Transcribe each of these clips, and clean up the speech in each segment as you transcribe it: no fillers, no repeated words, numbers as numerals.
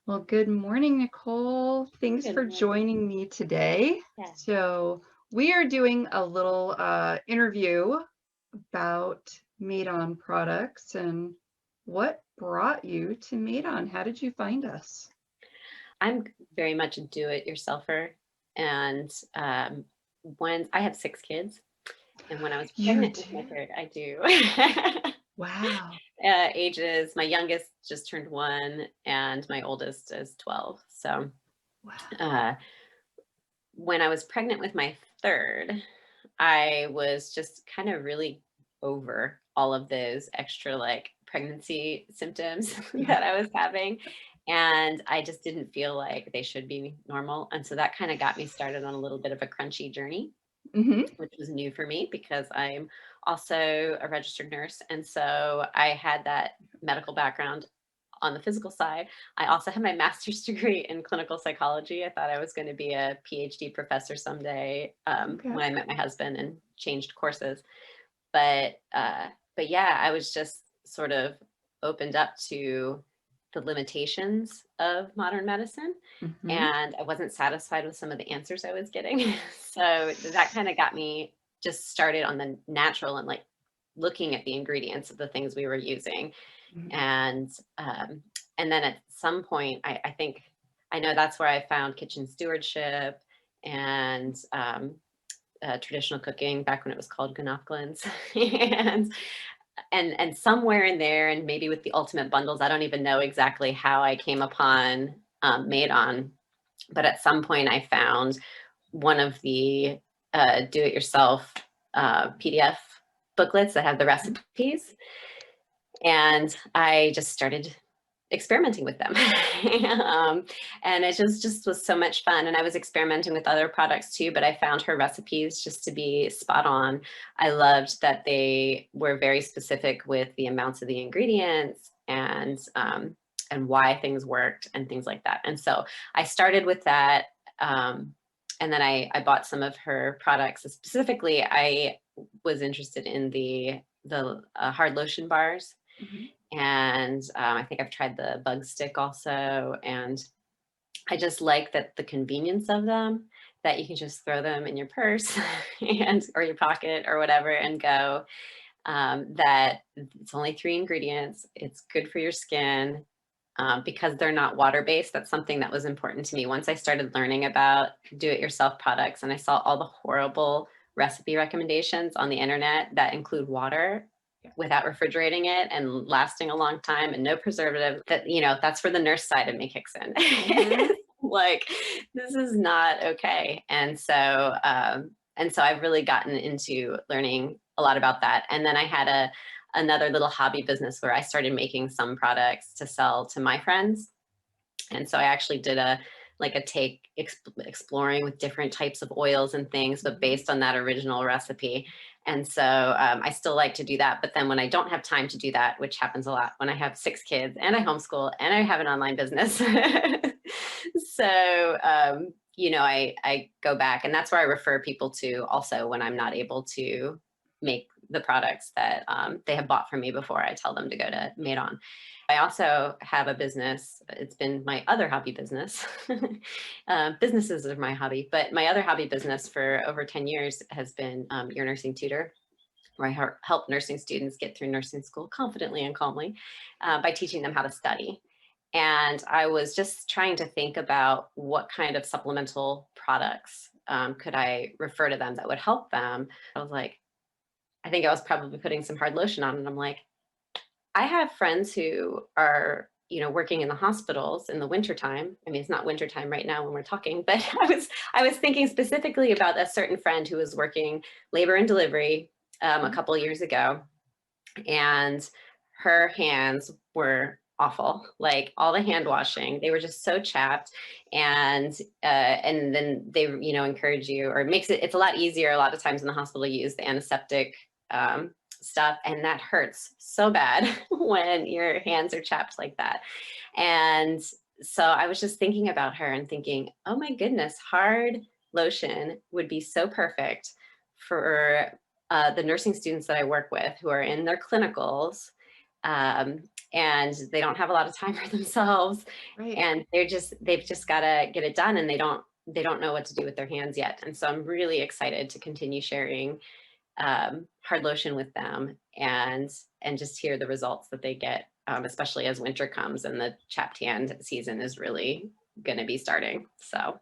Well, good morning, Nicole. Thanks Good for morning. joining me today. Yeah. So, we are doing a little interview about Made On products and what brought you to Made On. How did you find us? I'm very much a do-it-yourselfer, and, when I have 6 kids, and when I was You pregnant with my do? 3rd I do. Wow. Ages my youngest just turned 1, and my oldest is 12, so, Wow. uh, when I was pregnant with my 3rd, I was just kind of really over all of those extra, like, pregnancy symptoms Yeah. that I was having, and I just didn't feel like they should be normal, and so that kinda got me started on a little bit of a crunchy journey, Hmm. which was new for me because I'm also a registered nurse, and so I had that medical background on the physical side. I also have my master's degree in clinical psychology. I thought I was going to be a PhD professor someday Okay. when I met my husband and changed courses. But yeah, I was just sort of opened up to the limitations of modern medicine, Hmm. and I wasn't satisfied with some of the answers I was getting. So that kind of got me just started on the natural and like looking at the ingredients of the things we were using and um, and then at some point, I think I know that's where I found kitchen stewardship and traditional cooking back when it was called Gnocchilins. and and somewhere in there, and maybe with the ultimate bundles, I don't even know exactly how I came upon Made On, but at some point I found one of the do-it-yourself PDF booklets that have the recipes, and I just started experimenting with them. um, and it just was so much fun. And I was experimenting with other products too, but I found her recipes just to be spot on. I loved that they were very specific with the amounts of the ingredients and why things worked and things like that. And so I started with that. And then I bought some of her products. Specifically, I was interested in the hard lotion bars, Hmm. and I think I've tried the bug stick also. And I just like that the convenience of them, that you can just throw them in your purse and or your pocket or whatever and go. That it's only 3 ingredients. It's good for your skin. Because they're not water based, that's something that was important to me. Once I started learning about do it yourself products and I saw all the horrible recipe recommendations on the internet that include water Yeah. without refrigerating it and lasting a long time and no preservative, that, that's where the nurse side of me kicks in. Hmm. Like, this is not okay. And so I've really gotten into learning a lot about that. And then I had another little hobby business where I started making some products to sell to my friends. And so I actually did a exploring with different types of oils and things, but Hmm. based on that original recipe. And so I still like to do that. But then when I don't have time to do that, which happens a lot when I have 6 kids and I homeschool and I have an online business. I go back, and that's where I refer people to also when I'm not able to make the products that they have bought from me before I tell them to go to Made On. I also have a business. It's been my other hobby business. Businesses are my hobby, but my other hobby business for over 10 years has been your nursing tutor, where I help nursing students get through nursing school confidently and calmly by teaching them how to study. And I was just trying to think about what kind of supplemental products could I refer to them that would help them. I was like, I think I was probably putting some hard lotion on, and I'm like, I have friends who are, working in the hospitals in the wintertime. I mean, it's not wintertime right now when we're talking, but I was thinking specifically about a certain friend who was working labor and delivery a couple of years ago, and her hands were awful. Like all the hand washing, they were just so chapped, and then they encourage you, or it's a lot easier a lot of times in the hospital to use the antiseptic stuff, and that hurts so bad when your hands are chapped like that. And so I was just thinking about her and thinking, oh my goodness, hard lotion would be so perfect for the nursing students that I work with who are in their clinicals. and they don't have a lot of time for themselves, Right. and they've just got to get it done, and they don't know what to do with their hands yet. And so I'm really excited to continue sharing hard lotion with them, and just hear the results that they get, especially as winter comes and the chapped hand season is really going to be starting. So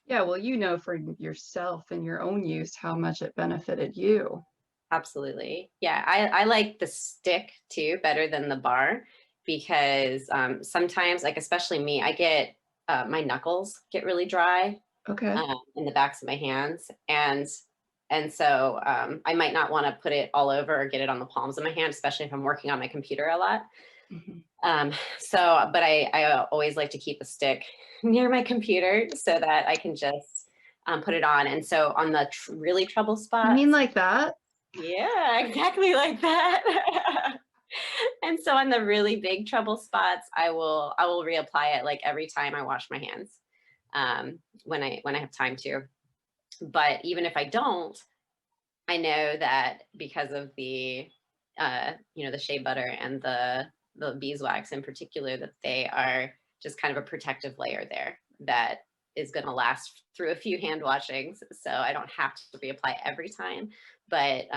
Yeah, well, you know for yourself and your own use how much it benefited you. absolutely. Yeah, I like the stick too better than the bar, because sometimes, like especially me, I get my knuckles get really dry Okay. in the backs of my hands, and so I might not want to put it all over or get it on the palms of my hand, especially if I'm working on my computer a lot. Mhm. But I always like to keep a stick near my computer so that I can just put it on. And so on the really trouble You mean spots, like that? yeah, exactly like that. And so on the really big trouble spots, I will reapply it like every time I wash my hands, when I have time to. But even if I don't, I know that because of the the shea butter and the beeswax in particular, that they are just kind of a protective layer there that is going to last through a few hand washings. So I don't have to reapply every time, but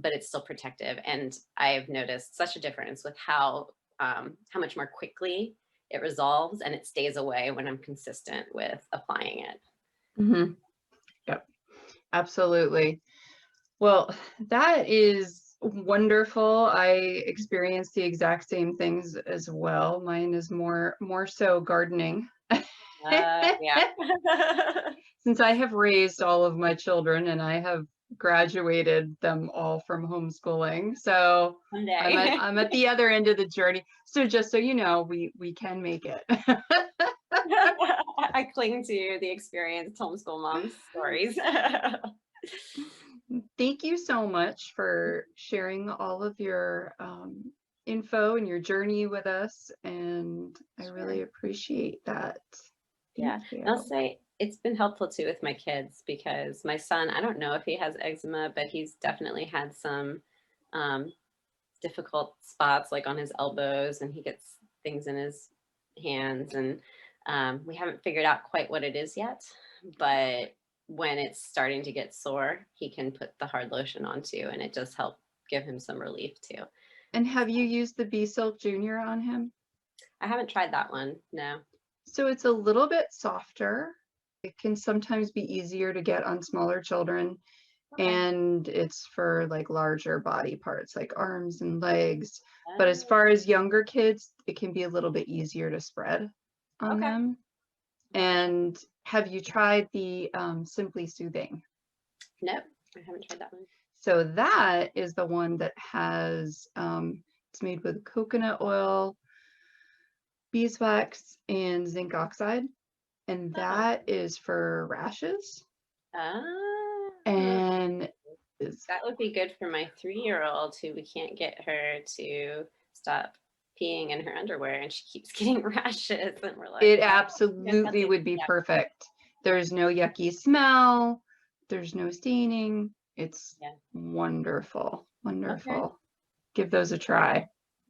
it's still protective. And I've noticed such a difference with how much more quickly it resolves and it stays away when I'm consistent with applying it. Hmm. Yep, absolutely. Well, that is wonderful. I experienced the exact same things as well. Mine is more so gardening. Yeah. Since I have raised all of my children and I have graduated them all from homeschooling. So One I'm at day. I'm at the other end of the journey. So just so you know, we can make it. I cling to the experienced homeschool mom's stories. Thank you so much for sharing all of your info and your journey with us. And I Sure. really appreciate that. Yeah. Thank And I'll you. say it's been helpful too with my kids, because my son, I don't know if he has eczema, but he's definitely had some um, difficult spots like on his elbows, and he gets things in his hands. And we haven't figured out quite what it is yet. But when it's starting to get sore, he can put the hard lotion on too, and it does help give him some relief too. And have you used the Bee Silk Junior on him? I haven't tried that one. No. So it's a little bit softer. It can sometimes be easier to get on smaller children, Okay. and it's for like larger body parts like arms and legs. But as Oh, far as younger kids, it can be a little bit easier to spread on okay. them. I'll have to try. And have you tried the Simply Soothing? Nope, I haven't tried that one. So that is the one that has, it's made with coconut oil, beeswax, and zinc oxide. And Oh. that is for rashes. Ah. And is That would be good for my 3-year-old, who we can't get her to stop peeing in her underwear, and she keeps getting rashes. And we're like, it oh, absolutely would be perfect. There's no yucky smell, there's no staining. It's yeah. wonderful, Okay. wonderful. Give those a try.